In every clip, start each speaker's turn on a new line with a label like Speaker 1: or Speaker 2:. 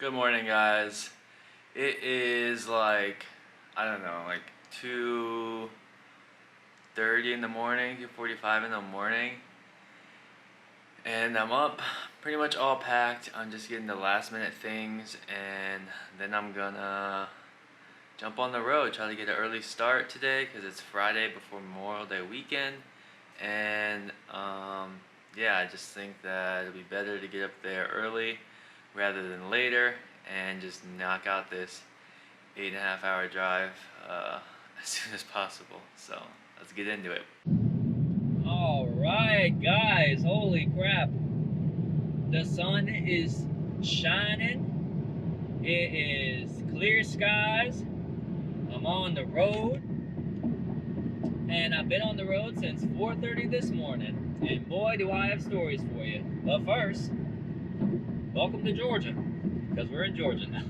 Speaker 1: Good morning, guys. It is like, I don't know, like 2:30 in the morning, 2:45 in the morning. And I'm up, pretty much all packed. I'm just getting the last minute things, and then I'm gonna jump on the road, try to get an early start today because it's Friday before Memorial Day weekend. And yeah, I just think that it'll be better to get up there early rather than later and just knock out this 8.5 hour drive as soon as possible. So let's get into it.
Speaker 2: Alright guys, holy crap. The sun is shining. It is clear skies. I'm on the road. And I've been on the road since 4:30 this morning. And boy, do I have stories for you. But first, welcome to Georgia. Because we're in Georgia now.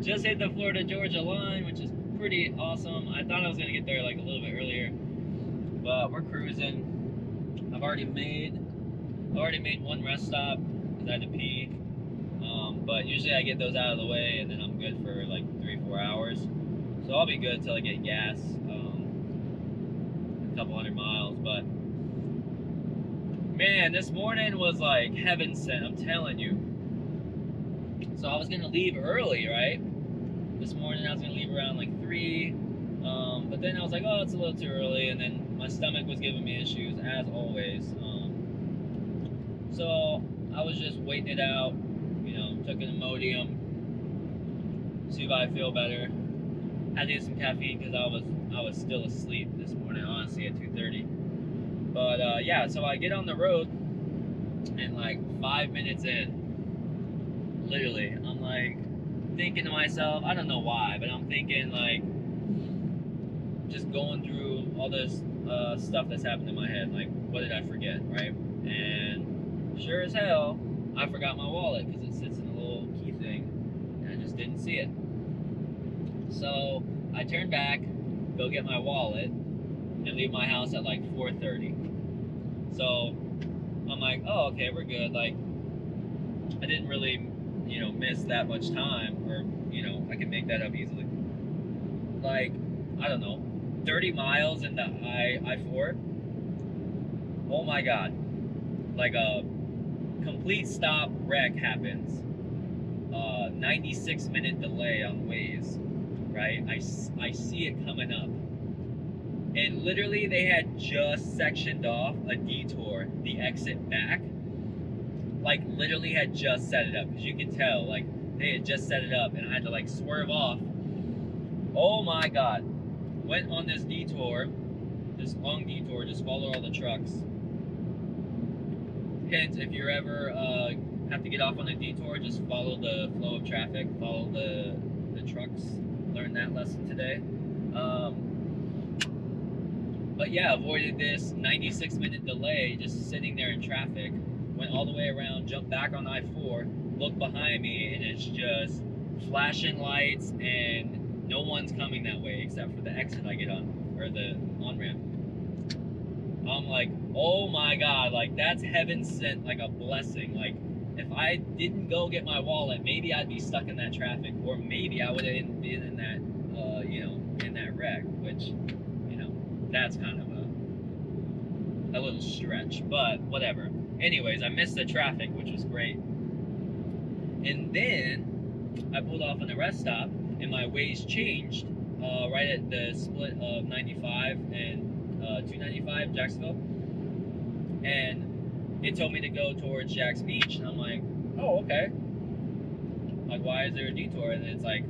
Speaker 2: Just hit the Florida-Georgia line, which is pretty awesome. I thought I was going to get there like a little bit earlier. But we're cruising. I've already made one rest stop because I had to pee. But usually I get those out of the way and then I'm good for like 3-4 hours. So I'll be good until I get gas. A couple hundred miles. But man, this morning was like heaven sent, I'm telling you. So I was gonna leave early, right? This morning I was gonna leave around like 3. But then I was like, oh, it's a little too early, and then my stomach was giving me issues, as always. So I was just waiting it out, you know, took an Imodium, see if I feel better. Had to get some caffeine because I was still asleep this morning, honestly, at 2:30. But yeah, so I get on the road, and like 5 minutes in, literally, I'm like thinking to myself, I don't know why, but I'm thinking like, just going through all this stuff that's happened in my head, like what did I forget, right? And sure as hell, I forgot my wallet because it sits in a little key thing, and I just didn't see it. So I turn back, go get my wallet, and leave my house at like 4:30. So I'm like, oh, okay, we're good. Like, I didn't really, you know, miss that much time, or, you know, I can make that up easily. Like, I don't know, 30 miles into I-4. Oh my God. Like a complete stop wreck happens. 96-minute delay on Waze, right? I see it coming up. And literally they had just sectioned off a detour, the exit back. Like literally had just set it up, because you can tell, like they had just set it up and I had to like swerve off. Oh my God. Went on this detour, this long detour, just follow all the trucks. Hence, if you're ever have to get off on a detour, just follow the flow of traffic, follow the trucks. Learned that lesson today. But yeah, avoided this 96-minute delay just sitting there in traffic. Went all the way around, jumped back on I-4, looked behind me, and it's just flashing lights, and no one's coming that way except for the exit I get on, or the on-ramp. I'm like, oh my God, like that's heaven sent, like a blessing. Like if I didn't go get my wallet, maybe I'd be stuck in that traffic, or maybe I would have been in that, you know, in that wreck, which, you know, that's kind of a little stretch, but whatever. Anyways, I missed the traffic, which was great. And then I pulled off on the rest stop, and my Waze changed right at the split of 95 and 295 Jacksonville, and it told me to go towards Jack's Beach, and I'm like, oh, okay. Like, why is there a detour? And it's like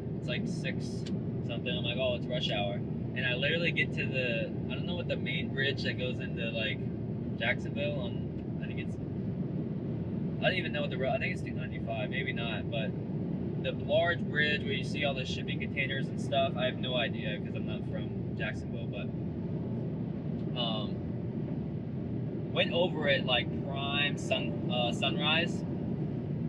Speaker 2: 6 something. I'm like, oh, it's rush hour. And I literally get to the, I don't know what the main bridge that goes into like Jacksonville on, I don't even know what the road, I think it's 295, maybe not, but the large bridge where you see all the shipping containers and stuff, I have no idea because I'm not from Jacksonville, but went over it like prime sunrise,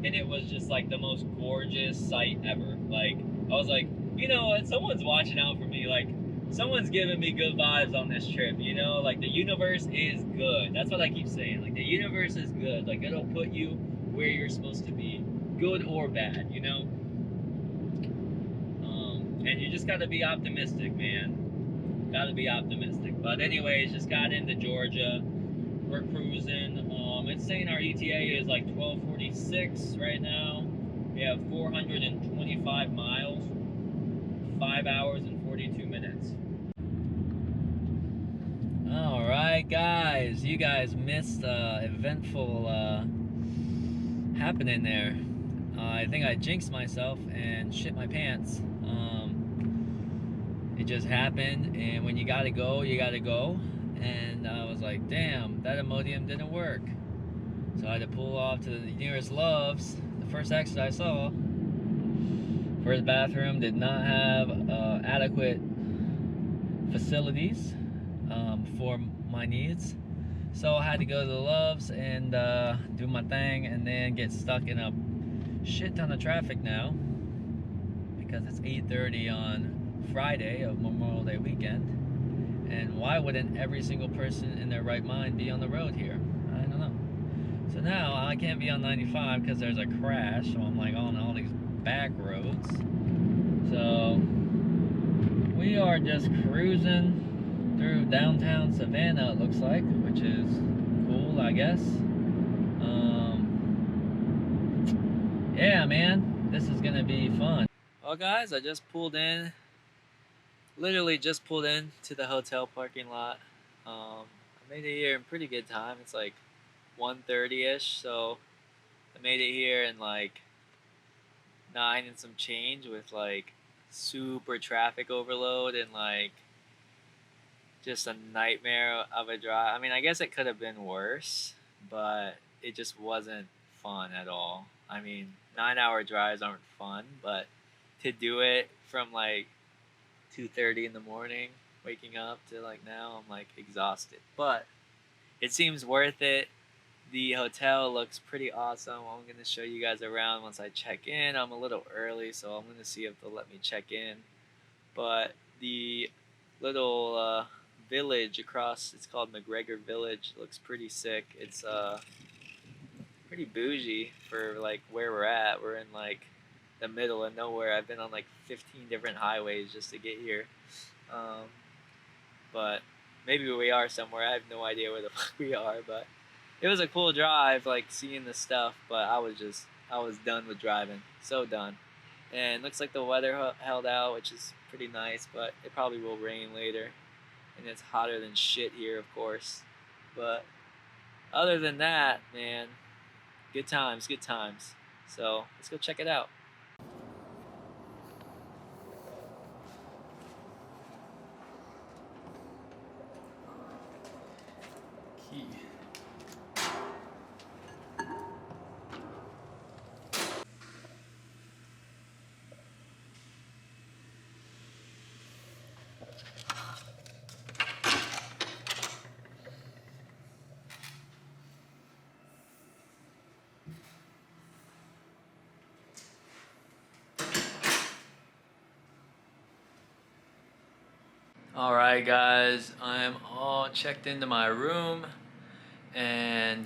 Speaker 2: and it was just like the most gorgeous sight ever. Like, I was like, you know what, someone's watching out for me, like someone's giving me good vibes on this trip, you know, like the universe is good. That's what I keep saying, like the universe is good, like it'll put you where you're supposed to be, good or bad, you know. And you just gotta be optimistic, man. Gotta be optimistic. But anyways, just got into Georgia. We're cruising. It's saying our ETA is like 12:46 right now. We have 425 miles, 5 hours and 42 minutes. All right, guys, you guys missed eventful happening there. I think I jinxed myself and shit my pants. It just happened, and when you gotta go, you gotta go. And I was like, damn, that Imodium didn't work. So I had to pull off to the nearest Love's, the first exit I saw. First bathroom did not have adequate facilities for my needs. So I had to go to the Love's and do my thing, and then get stuck in a shit ton of traffic now because it's 8:30 on Friday of Memorial Day weekend. And why wouldn't every single person in their right mind be on the road here? I don't know. So now I can't be on 95 because there's a crash, so I'm like on all these back roads. So we are just cruising through downtown Savannah, it looks like, which is cool, I guess. Yeah, man, this is gonna be fun. Well, guys, I just pulled in. Literally just pulled in to the hotel parking lot. I made it here in pretty good time. It's like 1:30ish, so I made it here in like 9 and some change with like super traffic overload and like just a nightmare of a drive. I mean, I guess it could have been worse, but it just wasn't fun at all. I mean, 9-hour drives aren't fun, but to do it from like 2:30 in the morning, waking up to like now, I'm like exhausted. But it seems worth it. The hotel looks pretty awesome. I'm going to show you guys around once I check in. I'm a little early, so I'm going to see if they'll let me check in. But the little village across, it's called McGregor Village, looks pretty sick. It's pretty bougie for like where we're at. We're in like the middle of nowhere. I've been on like 15 different highways just to get here. But maybe we are somewhere. I have no idea where the fuck we are, but it was a cool drive, like seeing the stuff, but I was done with driving. So done. And looks like the weather held out, which is pretty nice, but it probably will rain later. And it's hotter than shit here, of course. But other than that, man, good times, good times. So let's go check it out. Key. Alright guys, I'm all checked into my room and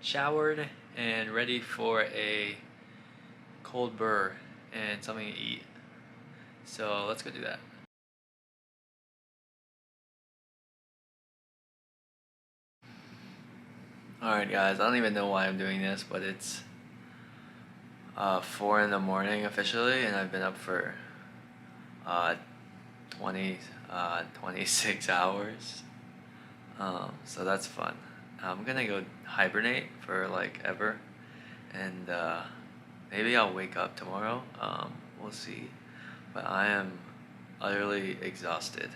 Speaker 2: showered and ready for a cold burr and something to eat. So let's go do that. Alright guys, I don't even know why I'm doing this, but it's 4 in the morning officially, and I've been up for 26 hours. So that's fun. I'm gonna go hibernate for like ever, and maybe I'll wake up tomorrow. We'll see. But I am utterly exhausted.